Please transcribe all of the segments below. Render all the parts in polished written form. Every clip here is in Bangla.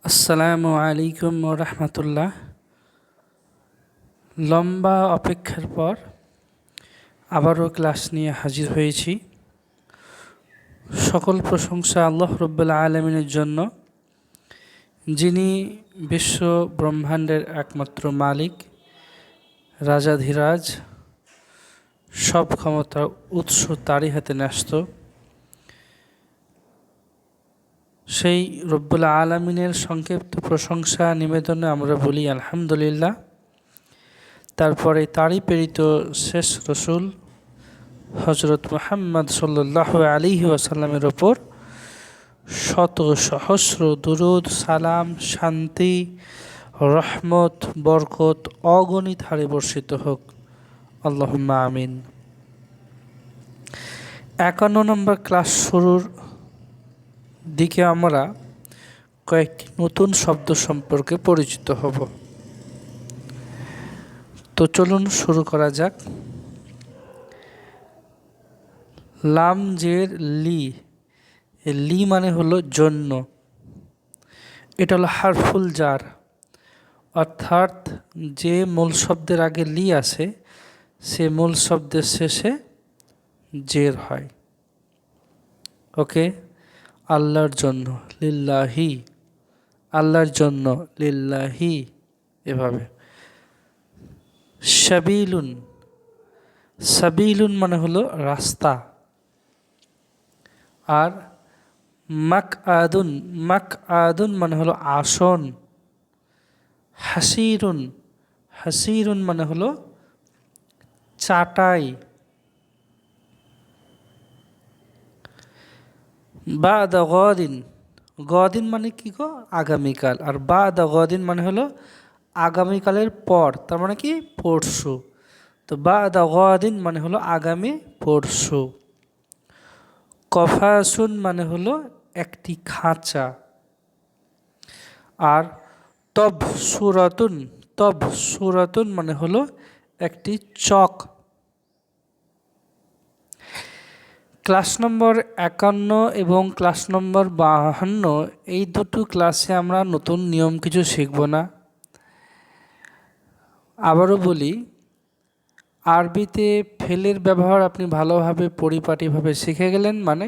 আসসালামু আলাইকুম রহমতুল্লাহ। লম্বা অপেক্ষার পর আবারও ক্লাস নিয়ে হাজির হয়েছি। সকল প্রশংসা আল্লাহ রাব্বুল আলামিনের জন্য, যিনি বিশ্ব ব্রহ্মাণ্ডের একমাত্র মালিক, রাজাধিরাজ, সব ক্ষমতার উৎস তারই হাতে ন্যস্ত। সেই রব্বুল আলামিনের সংক্ষিপ্ত প্রশংসা নিবেদনে আমরা বলি আলহামদুলিল্লাহ। তারপরে তারই প্রেরিত শেষ রসুল হজরত মুহাম্মদ সাল্লাল্লাহু আলাইহি ওয়াসাল্লামের ওপর শত সহস্র দুরূদ, সালাম, শান্তি, রহমত, বরকত অগণিত হারে বর্ষিত হোক, আল্লাহুম্মা আমিন। 51 নম্বর ক্লাস শুরুর দিকে আমরা কয়েকটি নতুন শব্দ সম্পর্কে পরিচিত হব। তো চলুন শুরু করা যাক। লাম জের লি, লি মানে হলো জন্য। এটা হলো হারফুল জার, অর্থাৎ যে মূল শব্দের আগে লি আসে সে মূল শব্দের শেষে জের হয়। ওকে, আল্লাহর জন্য, লিল্লাহি, আল্লাহর জন্য, লিল্লাহি, এভাবে। সাবিলুন, সাবিলুন মানে হলো রাস্তা। আর মাক আদুন, মাক আদুন মানে হলো আসন। হাসিরুন, হাসিরুন মানে হলো চাটাই। বাদা গদিন, গদিন মানে কি গো? আগামীকাল। আর বাদা গদিন মানে হলো আগামীকালের পর, তার মানে কি? পরশু। তো বাদা গদিন মানে হলো আগামী পরশু। কফাসুন মানে হলো একটি খাঁচা। আর তব সুরাতুন, তব সুরাতুন মানে হলো একটি চক। ক্লাস নম্বর 51 এবং ক্লাস নম্বর 52, এই দুটো ক্লাসে আমরা নতুন নিয়ম কিছু শিখব না। আবারও বলি, আরবিতে ফেলের ব্যবহার আপনি ভালোভাবে পরিপাটিভাবে শিখে গেলেন, মানে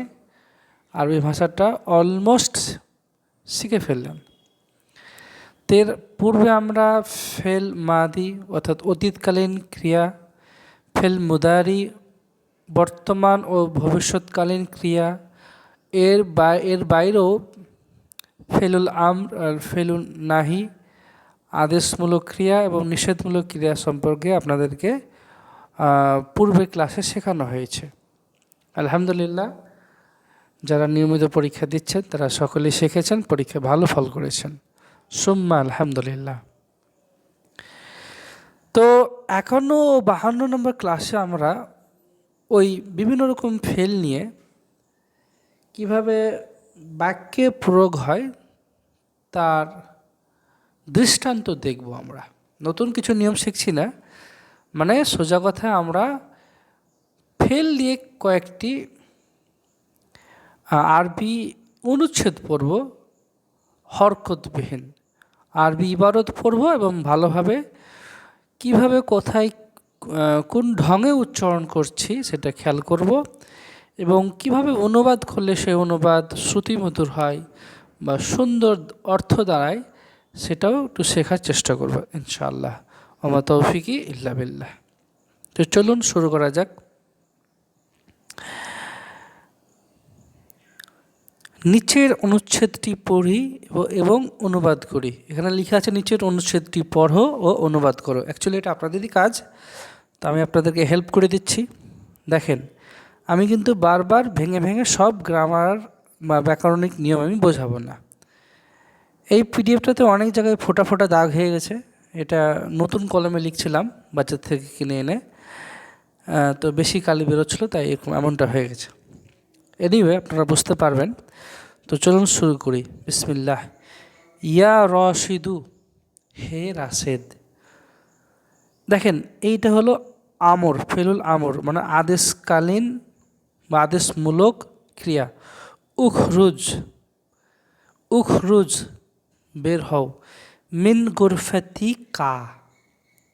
আরবি ভাষাটা অলমোস্ট শিখে ফেললেন। এর পূর্বে আমরা ফেল মাদি অর্থাৎ অতীতকালীন ক্রিয়া, ফেল মুদারি বর্তমান ও ভবিষ্যৎকালীন ক্রিয়া, এর বাইরেও ফেলুল আমর আর ফেলুল নাহি, আদেশমূলক ক্রিয়া এবং নিষেধমূলক ক্রিয়া সম্পর্কে আপনাদেরকে পূর্বে ক্লাসে শেখানো হয়েছে। আলহামদুলিল্লাহ, যারা নিয়মিত পরীক্ষা দিচ্ছেন তারা সকলেই শিখেছেন, পরীক্ষা ভালো ফল করেছেন, সুম্মা আলহামদুলিল্লাহ। তো 51 ও 52 নম্বর ক্লাসে আমরা ওই বিভিন্ন রকম ফেল নিয়ে কিভাবে বাক্যে প্রয়োগ হয় তার দৃষ্টান্ত দেখব। আমরা নতুন কিছু নিয়ম শিখছি না, মানে সোজা কথা আমরা ফেল দিয়ে কয়েকটি আরবি অনুচ্ছেদ পড়ব, হরকতবিহীন আরবি ইবারত পড়ব এবং ভালোভাবে কিভাবে কোথায় কোন ঢঙে উচ্চারণ করছি সেটা খেয়াল করব, এবং কিভাবে অনুবাদ করলে সেই অনুবাদ শ্রুতিমধুর হয় বা সুন্দর অর্থ দাঁড়ায় সেটাও একটু শেখার চেষ্টা করব ইনশাআল্লাহ। ওমা তৌফিকি ইল্লা বিল্লাহ। তো চলুন শুরু করা যাক। নিচের অনুচ্ছেদটি পড়ি এবং অনুবাদ করি। এখানে লেখা আছে নিচের অনুচ্ছেদটি পড়ো ও অনুবাদ করো। অ্যাকচুয়ালি এটা আপনাদেরই কাজ, তো আমি আপনাদেরকে হেল্প করে দিচ্ছি। দেখেন, আমি কিন্তু বারবার ভেঙে ভেঙে সব গ্রামার বা ব্যাকরণিক নিয়ম আমি বোঝাবো না। এই পিডিএফটাতে অনেক জায়গায় ফোটা ফোটা দাগ হয়ে গেছে, এটা নতুন কলমে লিখছিলাম বাচ্চার থেকে কিনে এনে, তো বেশি কালি বেরোচ্ছিল তাই এমনটা হয়ে গেছে। এনিওয়ে আপনারা বুঝতে পারবেন। তো চলুন শুরু করি। বিসমিল্লাহ। ইয়া রশিদু, হে রাশেদ। দেখেন, এইটা হলো আমর, ফেলুল আমর, মানে আদেশকালীন বা আদেশমূলক ক্রিয়া। উখরুজ, উখরুজ বের হও, মিন গুরফাতি কা,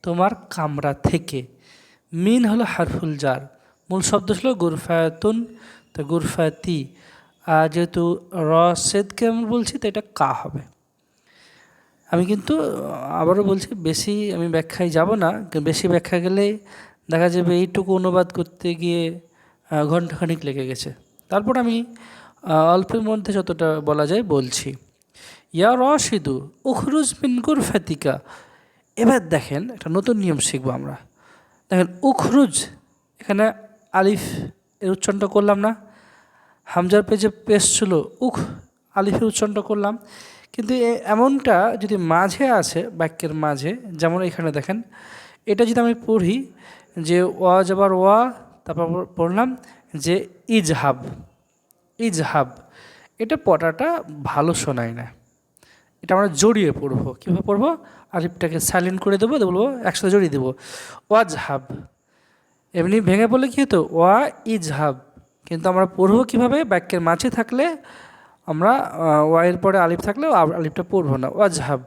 তোমার কামরা থেকে। মিন হলো হারফুল জার, মূল শব্দ ছিল গুরফাতুন, তো গুরফাতি, আর যেহেতু সেদকে আমি বলছি তো এটা কা হবে। আমি কিন্তু আবারও বলছি, বেশি আমি ব্যাখ্যায় যাব না, বেশি ব্যাখ্যা গেলে দেখা যাবে এইটুকু অনুবাদ করতে গিয়ে ঘণ্টাখানিক লেগে গেছে। তারপর আমি অল্পের মধ্যে যতটা বলা যায় বলছি। ইয়া রশিদু উখরুজ মিন গুরফাতিকা। এবার দেখেন একটা নতুন নিয়ম শিখবো আমরা। দেখেন উখরুজ, এখানে আলিফ এর উচ্চারণটা করলাম না, হামজার পেজে পেশ ছিল উখ, আলিফের উচ্চারণটা করলাম। কিন্তু এমনটা যদি মাঝে আছে, বাক্যের মাঝে, যেমন এখানে দেখেন, এটা যদি আমি পড়ি যে ওয়া যাবার ওয়া, তারপর পড়লাম যে ইজহাব, ইজহাব, এটা পড়াটা ভালো শোনায় না, এটা আমরা জড়িয়ে পড়বো। কীভাবে পড়বো? আলিফটাকে সাইলেন্ট করে দেবো, বলবো একসাথে জড়িয়ে দেবো ওয়াজহাব। এমনি ভেঙে পড়লে কী হতো? ওয়া ইজহাব। কিন্তু আমরা পড়বো কীভাবে? বাক্যের মাঝে থাকলে আমরা ওয়াইয়ের পরে আলিফ থাকলে আলিফটা পড়বো না, ওয়াজহাব।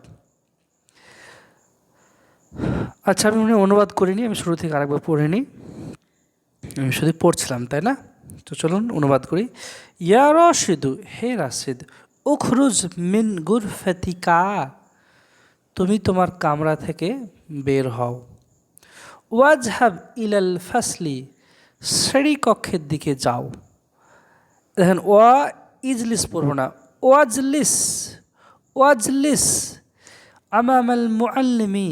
আচ্ছা, আমি অনুবাদ করিনি, আমি শুরু থেকে আরেকবার পড়ে নিই। আমি শুধু পড়ছিলাম, তাই না? তো চলুন অনুবাদ করি। ইয়া রশিদু, হে রাশিদ, উখরুজ মিন গুরফাতিকা, তুমি তোমার কামরা থেকে বের হও। ওয়াজহাব ইলাল ফাসলি, শ্রেণীকক্ষের দিকে যাও। দেখেন ওয়া ইজলিস পড়ব না, ওয়াজলিস, ওয়াজলিস আমামাল মুআল্লিমি,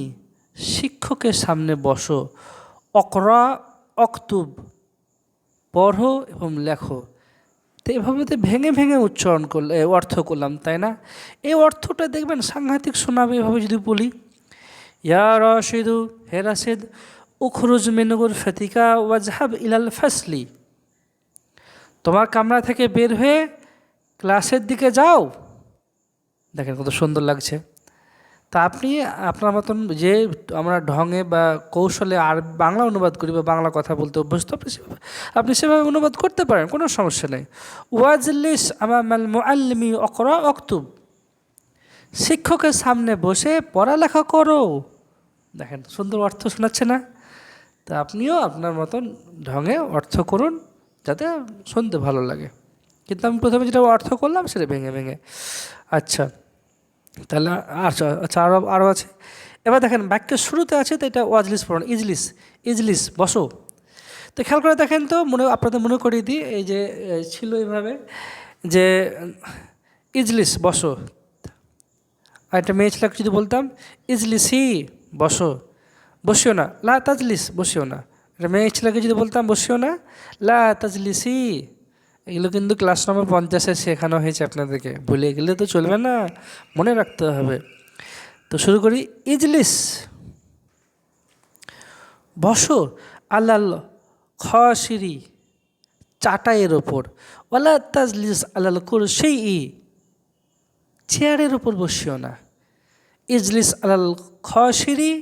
শিক্ষকের সামনে বসো। অকরা অক্তুব, পড়ো এবং লেখো। তো এভাবে তো ভেঙে ভেঙে উচ্চারণ করলে অর্থ করলাম, তাই না? এই অর্থটা দেখবেন সাংঘাতিক শোনাবে এভাবে যদি বলি। ইয়া রশিদু, হে রাশিদ, উখরুজ মিন গুরফাতিকা ওয়াজহাব ইলাল ফাসলি, তোমার কামরা থেকে বের হয়ে ক্লাসের দিকে যাও। দেখেন কত সুন্দর লাগছে। তা আপনি আপনার মতন যে আমরা ঢঙে বা কৌশলে আর বাংলা অনুবাদ করি বা বাংলা কথা বলতে অভ্যস্ত, আপনি সেভাবে অনুবাদ করতে পারেন, কোনো সমস্যা নেই। ওয়াজলিস আমামাল মুআল্লিমি অকরা অক্তুব, শিক্ষকের সামনে বসে পড়ালেখা করো। দেখেন সুন্দর অর্থ শোনাচ্ছে না? তা আপনিও আপনার মতন ঢঙে অর্থ করুন যাতে শুনতে ভালো লাগে। কিন্তু আমি প্রথমে যেটা অর্থ করলাম সেটা ভেঙে ভেঙে। আচ্ছা, তাহলে আচ্ছা আরও আছে। এবার দেখেন বাক্যের শুরুতে আছে, তো এটা ওয়াজলিস পড়ুন, ইজলিস, ইজলিস বসো। তো খেয়াল করে দেখেন তো, আপনাদের মনে করিয়ে দিই, এই যে ছিল এইভাবে যে ইজলিস বসো, আর একটা মেয়ে ছেলেকে যদি বলতাম ইজলিসি বসো, বসিও না, লা তাজলিস বসিও না। একটা মেয়ে ছেলেকে যদি বলতাম বসিও না, লা তাজলিসি। এগুলো কিন্তু ক্লাস নম্বর 50-এ শেখানো হয়েছে আপনাদেরকে, ভুলে গেলে তো চলবে না, মনে রাখতে হবে। তো শুরু করি। ইজলিস বসো, আল্লাল খসিরি, চাটাইয়ের ওপর। ওয়ালা তাজলিস আল্লাল কুরসি, চেয়ারের ওপর বসিও না। ইজলিস আলাল খসিরি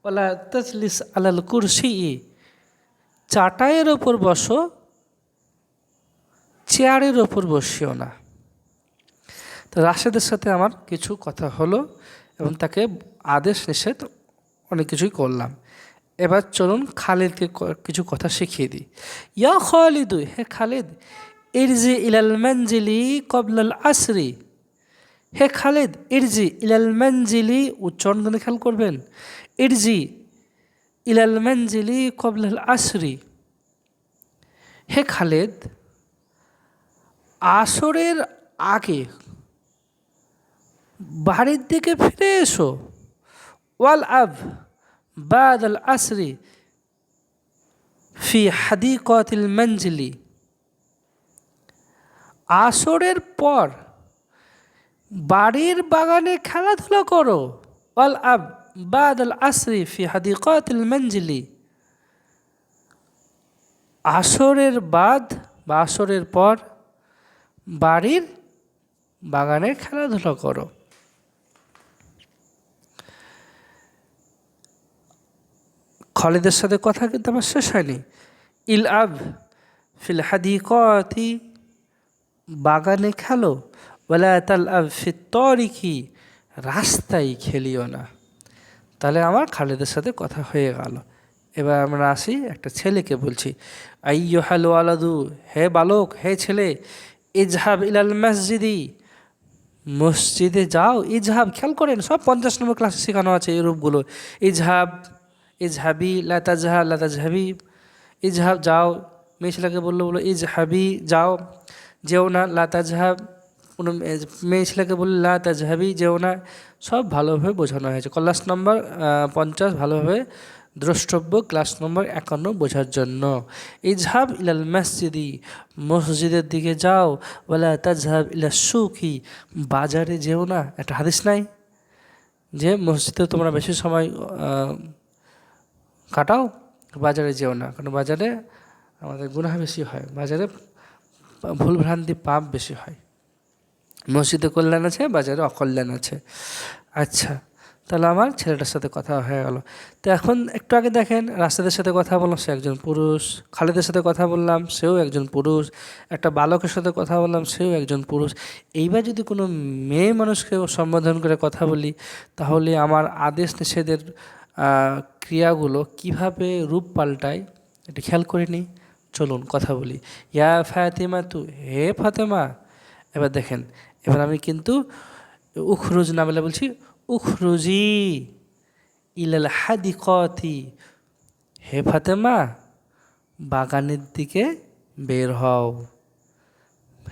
ওয়ালা তাজলিস আলাল কুরসি, চাটাইয়ের ওপর বসো, চেয়ারের ওপর বসিও না। তো রাশেদের সাথে আমার কিছু কথা হলো এবং তাকে আদেশ নিষেধ অনেক কিছুই করলাম। এবার চলুন খালিদকে কিছু কথা শিখিয়ে দিই। ইয়া খালিদু, হে খালিদ, ইরজি ইলাল মানজিলি কবলাল আসরি, হে খালিদ, ইরজি ইলাল মানজিলি, উচ্চারণ কিন্তু খেয়াল করবেন, ইরজি ইলাল মানজিলি কবলাল আসরি, হে খালিদ, আসরের আগে বাড়ির দিকে ফিরে এসো। ওয়াল আব বাদ আল আসরি ফি হাদিকাতিল মানজিলি, আসরের পর বাড়ির বাগানে খেলাধুলা করো। ওয়াল আব বাদ আল আসরি ফি হাদিকাতিল মানজিলি, আসরের বাদ বা আসরের পর বাড়ির বাগানে খেলাধুলা করো। খালিদের সাথে কথা কিন্তু আমার শেষ হয়নি। ইল আব ফিল হাদিকাতি, বাগানে খেলো। ওয়ালা তাল আব ফিত তারিকি, রাস্তায় খেলিও না। তাহলে আমার খালেদের সাথে কথা হয়ে গেল। এবার আমরা আসি, একটা ছেলেকে বলছি, আইয়ুহাল ওয়ালাদু, হে বালক, হে ছেলে, ইজহাব ইলাল মসজিদি, মসজিদে যাও। ইজহাব, খেয়াল করেন, সব 50 নম্বর ক্লাসে শেখানো আছে এই রূপগুলো। ইজহাব, ইজহাবি, লা তাজহাব, লা তাজহাবি। ইজহাব যাও, মেয়ে ছেলেকে বললো ইজহাবি যাও, যেও না। লা তাজহাব, কোনো মেয়ে ছেলেকে বললো লা তাজহাবি, যেও না। সব ভালোভাবে বোঝানো হয়েছে। ক্লাস নম্বর 50 ভালোভাবে দ্রষ্টব্য, ক্লাস নম্বর 51 বোঝার জন্য। ইজহাব ইলাল মসজিদি, মসজিদের দিকে যাও। ওয়ালা তাজহাব ইলা সুকি, বাজারে যেও না। একটা হাদিস নাই যে মসজিদে তোমরা বেশি সময় কাটাও, বাজারে যেও না, কারণ বাজারে আমাদের গুনাহ বেশি হয়, বাজারে ভুলভ্রান্তি পাপ বেশি হয়। মসজিদে কল্যাণ আছে, বাজারে অকল্যাণ আছে। আচ্ছা, তাহলে আমার ছেলেটার সাথে কথা হয়ে গেল। তো এখন একটু আগে দেখেন, রাশেদের সাথে কথা বললাম, সে একজন পুরুষ। খালেদের সাথে কথা বললাম, সেও একজন পুরুষ। একটা বালকের সাথে কথা বললাম, সেও একজন পুরুষ। এইবার যদি কোনো মেয়ে মানুষকে সম্বোধন করে কথা বলি, তাহলে আমার আদেশ নিষেধের ক্রিয়াগুলো কিভাবে রূপ পাল্টায় এটা খেয়াল করে নিই। চলুন কথা বলি। ইয়া ফাতেমা তু, হে ফাতেমা। এবার দেখেন, এবার আমি কিন্তু উখরুজ না বলে বলছি উখরুজি ইলাল হাদিকতি, হে ফাতেমা, বাগানের দিকে বের হও।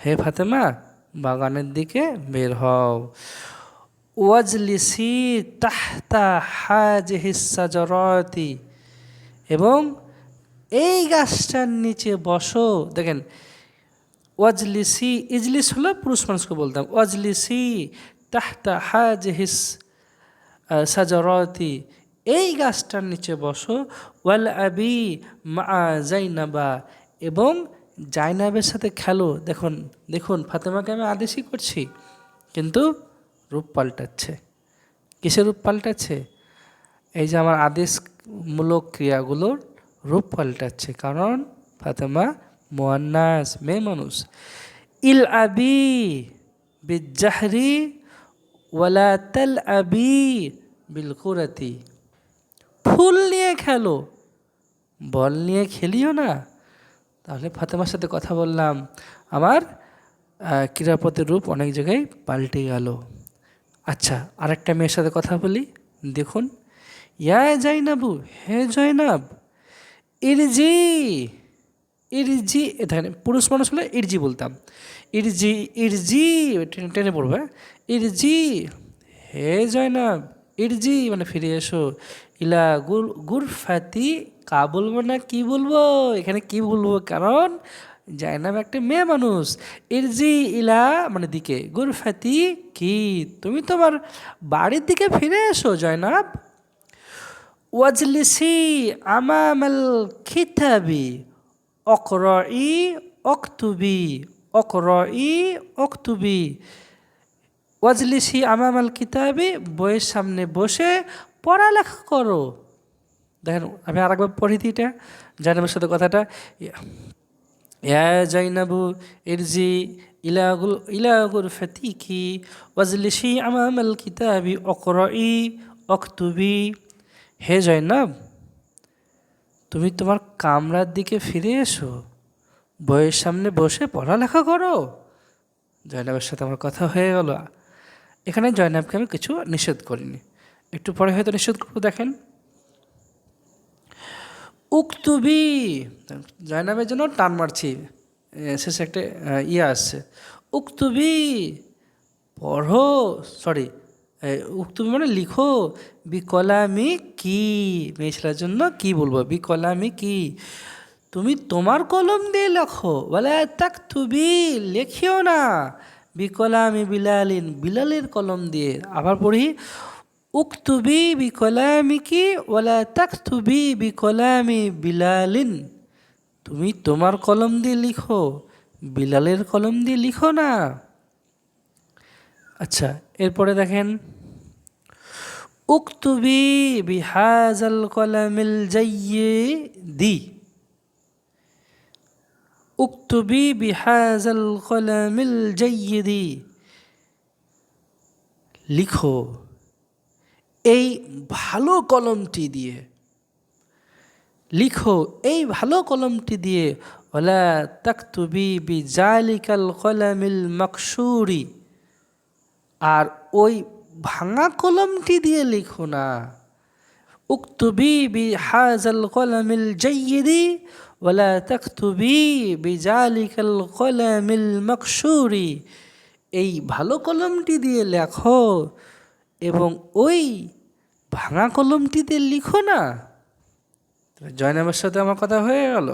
হে ফাতেমা, বাগানের দিকে বের হও। ওয়াজলিসি তাহতা হাজিহিস সাজারাতি, এবং এই গাছটার নিচে বসো। দেখেন, ওয়াজলিসি, ইজলিস হলো পুরুষ মানুষকে বলতাম। ওয়াজলিসি তাহতা হাজিহিস সাজারাতি, এই গাছটার নিচে বসো। ওয়াল আবি মা জাইনাবা, এবং জাইনাবের সাথে খেলো। দেখুন দেখুন, ফাতেমাকে আমি আদেশই করছি, কিন্তু রূপ পাল্টাচ্ছে। কিসের রূপ পাল্টাচ্ছে? এই যে আমার আদেশমূলক ক্রিয়াগুলোর রূপ পাল্টাচ্ছে, কারণ ফাতেমা মুয়ান্নাস, মেয়ে মানুষ। ইল আবি বিজ্জাহরি ওয়ালা তাল আবি বিল কুরাতি, ফুল নিয়ে খেলো, বল নিয়ে খেলিও না। তাহলে ফাতেমার সাথে কথা বললাম, আমার ক্রীড়াপথের রূপ অনেক জায়গায় পাল্টে গেল। আচ্ছা, আরেকটা মেয়ের সাথে কথা বলি, দেখুন। ইয়া জাইনাবু, হে জয়নাব, ইরজি, ইরজি, এখানে পুরুষ মানুষ হলে ইরজি বলতাম। ইরজি, ইরজি টেনে পড়বে। ইরজি, হে জয়নাব, ইরজি মানে ফিরে এসো। ইলা গুরফাতি, কা বলবো না কি বলবো, এখানে কি বলবো, কারণ জয়নাব একটা মেয়ে মানুষ। ইরজি ইলা মানে দিকে, গুরফাতি কি, তুমি তোমার বাড়ির দিকে ফিরে এসো জয়নাব। ওয়াজলিসি আমামাল খিতাবি অকরই অকতুবি, অকরই অকতুবি। ওয়াজলিসি আমামাল কিতাবি, বইয়ের সামনে বসে পড়ালেখা করো। দেখেন, আমি আরেকবার পড়ি দিই এটা, জাইনাবের সাথে কথাটা। ইয়া জাইনাবু ইরজি ইলা গুরফাতিকি ওয়াজলিসি আমামাল কিতাবি অকরই অকতুবি, হে জয়নাব, তুমি তোমার কামরার দিকে ফিরে এসো, বইয়ের সামনে বসে পড়ালেখা করো। জয়নাবের সাথে আমার কথা হয়ে গেল। এখানে জয়নাবকে আমি কিছু নিষেধ করিনি, একটু পরে হয়তো নিষেধ করবো। দেখেন, উক্তুবি, জয়নাবের জন্য টান মারছি, শেষে একটা ইয়ে আসছে। উক্তুবি, পড়ো, সরি, উক্তুবি মানে লিখো। বিকলামি কি, মেয়ে ছেলের জন্য কি বলবো, বিকলামি কি, তুমি তোমার কলম দিয়ে লেখো। বলে তাক তুবি, লেখিও না। বিকলামি বিলালিন, বিলালের কলম দিয়ে। আবার পড়ি, উক্তুবি বিকলামি কি ওয়ালা তাকতুবি বিকলামি বিলালিন, তুমি তোমার কলম দিয়ে লিখো, বিলালের কলম দিয়ে লিখো না। আচ্ছা, এরপরে দেখেন, উক্তুবি বিহাজাল কলামিল জাইয়্যিদি, উক্তুবি বিহাজাল কলামিল জাইয়্যিদি, লিখো এই ভালো কলমটি দিয়ে, লিখো এই ভালো কলমটি দিয়ে, ওয়ালা তাকতুবি বিজালিকাল কলামিল মাকসুরি, আর ওই ভাঙা কলমটি দিয়ে লিখো না। উকতুবি বিহাযাল কলামিল জাইয়্যিদি ওয়ালা তাকতুবি বিজালিকাল কলামিল মাকসুরি, এই ভালো কলমটি দিয়ে লেখো এবং ওই ভাঙা কলমটি দিয়ে লিখো না। জয়নাবের সাথে আমার কথা হয়ে গেল।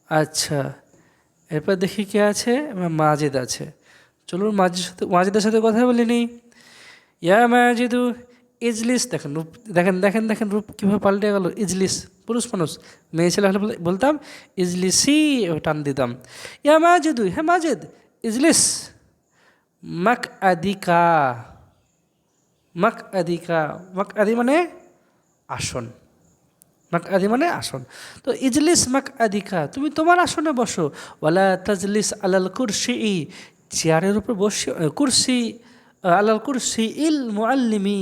আচ্ছা, এরপর দেখি কে আছে, মাজেদ আছে। চলুন মাজেদের সাথে কথা বলে নিই। ইয়া মাজিদু ইজলিস, দেখেন রূপ, দেখেন রূপ কীভাবে পাল্টে গেল। ইজলিস পুরুষ মানুষ, মেয়ে ছেলে হলে বলতাম ইজলিসি, টান দিতাম। ইয়া মাজিদু, হ্যাঁ মাজেদ, ইজলিস। মাক আদিকা, মাক আদিকা, মাক আদি মানে আসন, মাক আদি মানে আসন। তো ইজলিস মাক আদিকা, তুমি তোমার আসনে বসো। ওয়ালা তাজলিস আলাল কুরসি, চেয়ারের উপর বসে, কুরসি আলাল কুরসি ইল মুআল্লিমি,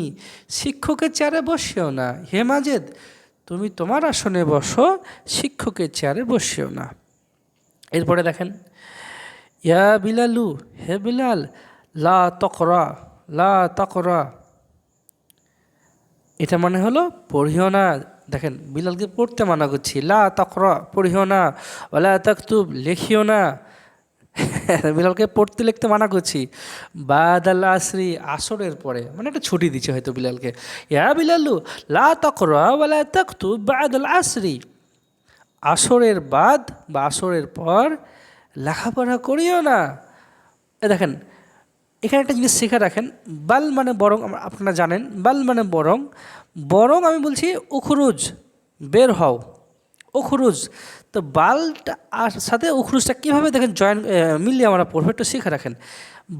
শিক্ষকের চেয়ারে বসিও না। হে মাজেদ, তুমি তোমার আসনে বসো, শিক্ষকের চেয়ারে বসিও না। এরপরে দেখেন, ইয়া বিলালু, হে বিলাল, লা তকরা, লা তকরা, এটা মানে হলো পড়িও না। দেখেন বিলালকে পড়তে মানা করছি, লা তকরা পড়িও না, ওয়ালা তাকতুব লেখিও না, বিলালকে পড়তে লিখতে মানা করছি। বাদাল আসরি, আসরের পরে, মানে একটা ছুটি দিচ্ছে হয়তো বিলালকে। ইয়া বিলালু লা তকরা ওয়ালা তাকতুব বাদাল আসরি, আসরের বাদ বা আসরের পর লেখাপড়া করিও না। দেখেন এখানে একটা জিনিস শেখা রাখেন, বাল মানে বরং, আপনারা জানেন বাল মানে বরং, বরং আমি বলছি উখরুজ, বের হও, উখরুজ। তো বালটা আর সাথে উখরুজটা কীভাবে দেখেন জয়েন মিলিয়ে আমরা পড়বো, একটু শিখে রাখেন।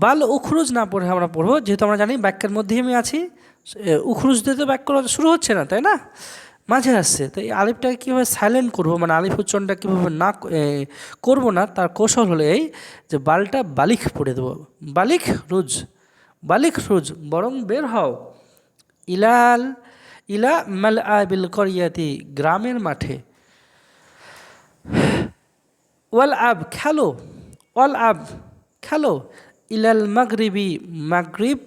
বাল উখরুজ না পড়ে আমরা পড়বো, যেহেতু আমরা জানি বাক্যের মধ্যেই আমি আছি, উখরুজ দিয়ে তো বাক্য শুরু হচ্ছে না, তাই না, মাঝে আসছে। তো এই আলিফটাকে কীভাবে সাইলেন্ট করবো, মানে আলিফ উচ্চারণটা কীভাবে না করবো না, তার কৌশল হলো এই যে বালটা বালিখ পড়ে দেবো, বালিখ রুজ, বালিখ রুজ, বরং বের হও। ইলাল, ইলা মাল আবিল করিয়াতি, গ্রামের মাঠে। ওয়াল আব খেলো, ওয়াল আব খেলো। ইলাল মাগরিবি, মাগরিব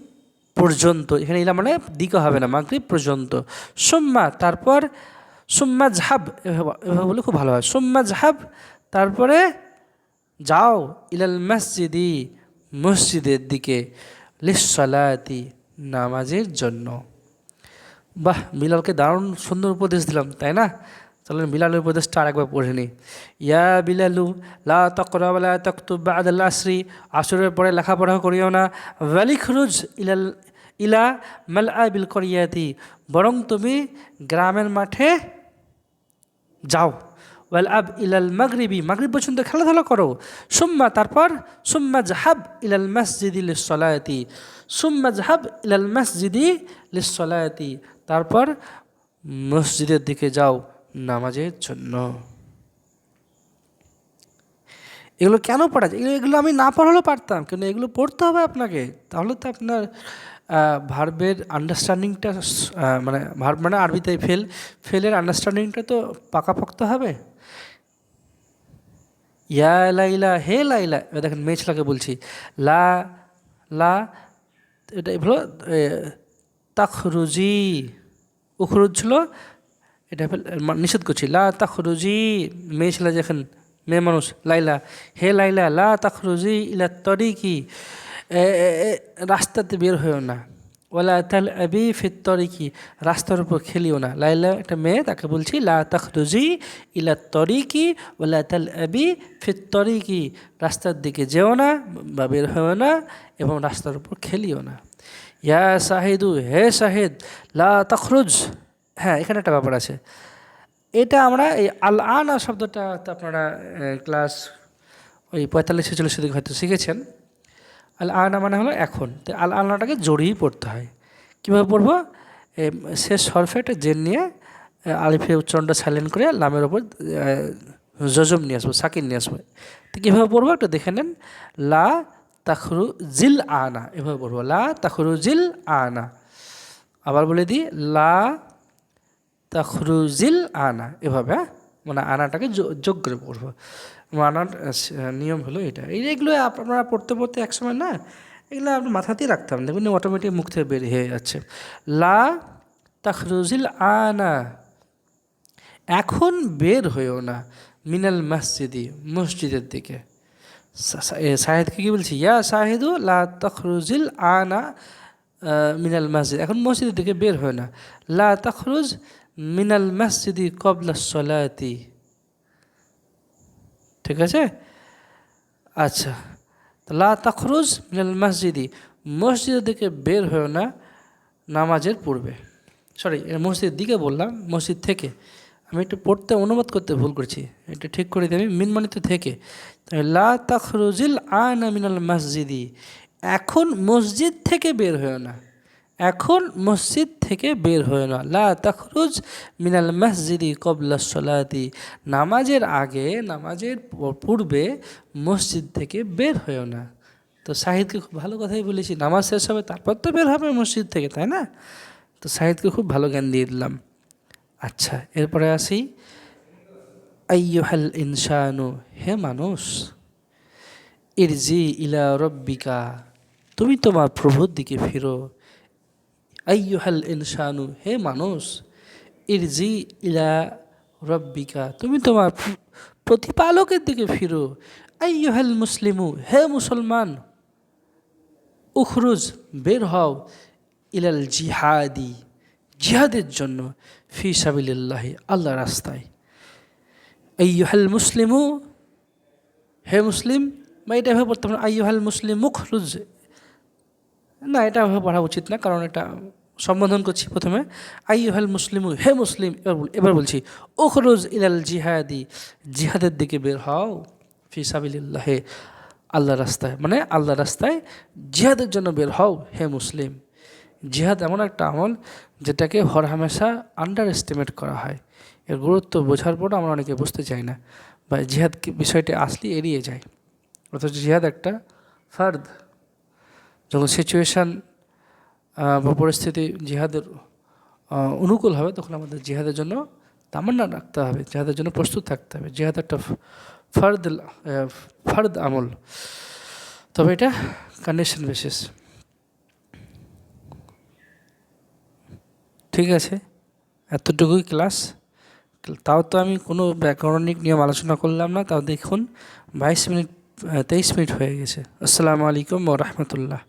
পর্যন্ত, এখানে ইলা মানে দিকে হবে না, মাগরিব পর্যন্ত। সুম্মা তারপর, সুম্মা ঝাব, এভাবে বলে খুব ভালো হয়। সুম্মা ঝাব তারপরে যাও, ইলাল মসজিদি মসজিদের দিকে, লিসসালাতি নামাজের জন্য। বাহ, বিলালকে দারুণ সুন্দর উপদেশ দিলাম, তাই না? চলেন বিলালের উপদেশটা আরেকবার পড়ে নিই। ইয়া বিলালু লা তাকরা ওয়ালা তাকতুব বা'দাল আসরি, আসরের পরে লেখাপড়া করিও না। ওয়ালিখরুজ ইলাল, ইলা মালআবিল করিয়াতি, বরং তুমি গ্রামের মাঠে যাও। ওয়াল আব ইলাল মাগরিবি, মাগরিব পর্যন্ত খেলাধুলা করো। সুম্মা তারপর, সুম্মা জাহাব ইলাল মসজিদি লিসসালাতি, সুম্মা জাহাব ইলাল মসজিদি লিসসালাতি, তারপর মসজিদের দিকে যাও নামাজের জন্য। এগুলো কেন পড়া যায়? এগুলো আমি না পড়ালেও পারতাম, কিন্তু এগুলো পড়তে হবে আপনাকে, তাহলে তো আপনার ভার্বের আন্ডারস্ট্যান্ডিংটা, মানে ভার্ব মানে আরবিতে ফেল, ফেলের আন্ডারস্ট্যান্ডিংটা তো পাকাপোক্ত হবে। ইয়া লাইলা, হে লাইলা, দেখেন মেয়ে ছেলেকে বলছি, লা, লা, এটা হলো তাখরুজি, উখরুজ ছিল, এটা নিষেধ করছি। লা তাখরুজি, মেয়ে ছেলে যখন, মেয়ে মানুষ, লাইলা, হে লাইলা লা তাখরুজি ইলা তরিকি, রাস্তাতে বের হয়েও না। ওয়ালা তাল আবি ফিত তরিকি, রাস্তার উপর খেলিও না। লাইলা একটা মেয়ে, তাকে বলছি লা তাখরুজি ইলা তরিকি ওয়ালা তাল আবি ফিত তরিকি, রাস্তার দিকে যেও না বা বের হয়েও না, এবং রাস্তার উপর খেলিও না। ইয়া শাহিদু, হে শাহিদ, লা তাখরুজ, হ্যাঁ এখানে একটা ব্যাপার আছে, এটা আমরা এই আল আনা শব্দটা তো আপনারা ক্লাস ওই 45-46 দিকে হয়তো শিখেছেন। আল আনা মানে হলো এখন, তো আল আনাটাকে জড়িয়েই পড়তে হয়। কীভাবে পড়বো? শেষ হরফে একটা জেন নিয়ে আলিফের উচ্চারণটা সাইলেন্ট করে লামের ওপর জজম নিয়ে আসবো, সাকিন নিয়ে আসবো। তো কীভাবে পড়বো একটু দেখে নেন। লা তাখরুজিল আনা, এভাবে পড়বো, লা তাখরুজিল আনা। আবার বলে দিই, লা তাখরুজিল আনা, এভাবে, হ্যাঁ, মানে আনাটাকে যোগ করে পড়বো। আনার নিয়ম হলো এটা। এইগুলো আপনারা পড়তে পড়তে একসময় না, এগুলো আপনি মাথাতেই রাখতে হবে, দেখবেন অটোমেটিক মুখ থেকে বের হয়ে যাচ্ছে। লা তাখরুজিল আনা, এখন বের হয়েও না, মিনাল মসজিদি, মসজিদের দিকে। শাহেদকে কি বলছি, ইয়া শাহেদু লা তখরুজিল আনা মিনাল মসজিদ, এখন মসজিদের দিকে বের হয় না। লা তখরুজ মিনাল মসজিদি কবলা সলাতি, ঠিক আছে? আচ্ছা, লা তখরুজ মিনাল মসজিদি, মসজিদের দিকে বের হয় না নামাজের পূর্বে। সরি, মসজিদের দিকে বললাম, মসজিদ থেকে। আমি একটু পড়তে অনুবাদ করতে ভুল করছি, এটা ঠিক করে দিই আমি, মিন মানিত থেকে। লা তাখরুজিল আনা মিনাল মসজিদি, এখন মসজিদ থেকে বের হয় না, এখন মসজিদ থেকে বের হয় না। লা তাখরুজ মিনাল মসজিদি কবলা সলাতি, নামাজের আগে, নামাজের পূর্বে মসজিদ থেকে বের হয় না। তো শাহিদকে খুব ভালো কথাই বলেছি, নামাজ শেষ হবে তারপর তো বের হবে মসজিদ থেকে, তাই না? তো শাহিদকে খুব ভালো জ্ঞান দিয়ে দিলাম। আচ্ছা, এরপরে আসি, আইয়ুহাল ইনসানু, হে মানুষ, ইরজি ইলা রব্বিকা, তুমি তোমার প্রভুর দিকে ফিরো। আইয়ুহাল ইনসানু, হে মানুষ, ইরজি ইলা রব্বিকা, তুমি তোমার প্রতিপালকের দিকে ফিরো। আইয়ুহাল মুসলিমু, হে মুসলমান, উখরুজ, বের হও, ইলাল জিহাদি, জিহাদের জন্য, ফি সাবিলিল্লাহি, আল্লাহর রাস্তায়। আইয়ুহাল মুসলিমু, হে মুসলিম, বা এটা এভাবে পড়তে পারেন, আইয়ুহাল মুসলিম উখরুজ, না এটা এভাবে পড়া উচিত না, কারণ এটা সম্বোধন করছি প্রথমে। আইয়ুহাল মুসলিমু, হে মুসলিম, এবার বলছি, উখরুজ ইলাল জিহাদি, জিহাদের দিকে বের হও, ফি সাবিলিল্লাহি, আল্লাহর রাস্তায়, মানে আল্লাহর রাস্তায় জিহাদের জন্য বের হও, হে মুসলিম। জিহাদ এমন একটা আমল যেটাকে হরহামেশা আন্ডার এস্টিমেট করা হয়, এর গুরুত্ব বোঝার পরও আমরা অনেকে বুঝতে চাই না, বা জিহাদ বিষয়টি আসলে এড়িয়ে যায়। অথচ জিহাদ একটা ফার্দ, যখন সিচুয়েশান বা পরিস্থিতি জিহাদের অনুকূল হবে, তখন আমাদের জিহাদের জন্য তামান্না রাখতে হবে, জিহাদের জন্য প্রস্তুত থাকতে হবে। জিহাদ একটা ফার্দ আমল, তবে এটা কন্ডিশন বেসিস। ঠিক আছে, এতটুকুই ক্লাস। তাও তো আমি কোনো ব্যাকরণিক নিয়ম আলোচনা করলাম না, তাও দেখুন 22 মিনিট 23 মিনিট হয়ে গেছে। আসসালামু আলাইকুম ওয়া রাহমাতুল্লাহ।